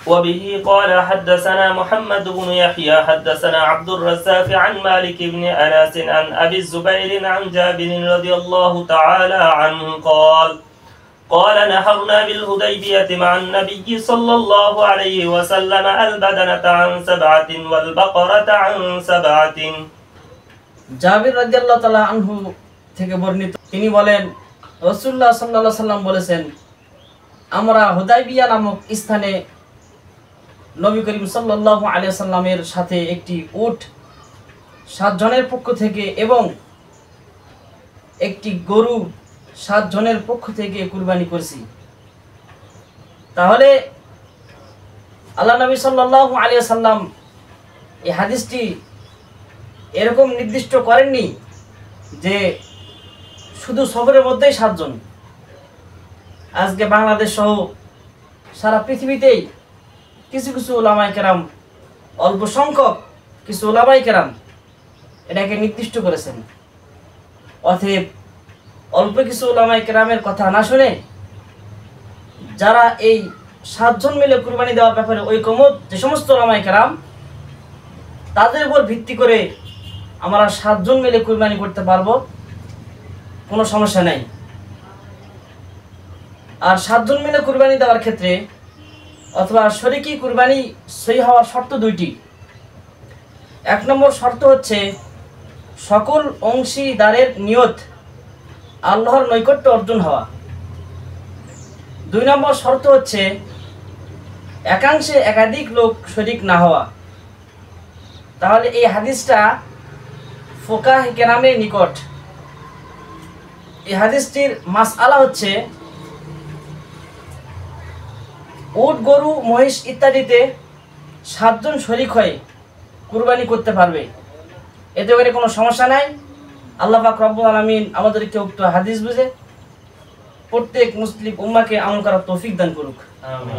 وبه قال حدثنا محمد بن يحيى حدثنا عبد الرزاق عن مالك بن أنس عن أبي الزبير عن جابر رضي الله تعالى عنه قال نحرنا بالهديبية مع النبي صلى الله عليه وسلم البدنة عن 7 والبقرة عن 7. জাবির রাদিয়াল্লাহু তাআলা আনহু থেকে বর্ণিত, তিনি বলেন রাসূলুল্লাহ সাল্লাল্লাহু আলাইহি সাল্লাম বলেছেন, আমরা হুদাইবিয়া নামক স্থানে নবী করিম সাল্লাল্লাহু আলাইহি সাল্লামের সাথে একটি উট 7 জনের পক্ষ থেকে এবং একটি গরু 7 জনের পক্ষ থেকে কুরবানি করেছি। তাহলে আল্লাহ নবী সাল্লাল্লাহু আলাইহি সাল্লাম এই হাদিসটি এরকম নির্দিষ্ট করেননি যে শুধু সফরের মধ্যেই 7 জন। আজকে বাংলাদেশ সহ সারা পৃথিবীতেই কিছু কিছু উলামায়ে কেরাম, অল্প সংখ্যক কিছু উলামায়ে কেরাম এটাকে নির্দিষ্ট করেছেন। অতএব অল্প কিছু উলামায়ে কেরামের কথা না শুনে যারা এই 7 জন মিলে কুরবানি দেওয়ার ব্যাপারে ঐকমত যে সমস্ত উলামায়ে কেরাম, তাদের উপর ভিত্তি করে আমরা 7 জন মিলে কুরবানি করতে পারবো, কোনো সমস্যা নাই। আর 7 জন মিলে কুরবানি দেওয়ার ক্ষেত্রে অথবা শরীকি কুরবানি সহি হওয়ার শর্ত 2টি। 1 নম্বর শর্ত হচ্ছে সকল অংশীদারের নিয়ত আল্লাহর নৈকট্য অর্জন হওয়া। 2 নম্বর শর্ত হচ্ছে একাংশে একাধিক লোক শরীক না হওয়া। তাহলে এই হাদিসটা ফুকাহ কেরামের নিকট এই হাদিসটির মাসআলা হচ্ছে উট, গরু, মহিষ ইত্যাদিতে 7 জন শরীক হয়ে কুরবানি করতে পারবে, এতে করে কোনো সমস্যা নাই। আল্লাহ পাক রব্বুল আলামিন আমাদেরকে উক্ত হাদিস বুঝে প্রত্যেক মুসলিম উম্মাহকে আমল করার তৌফিক দান করুক। আমিন।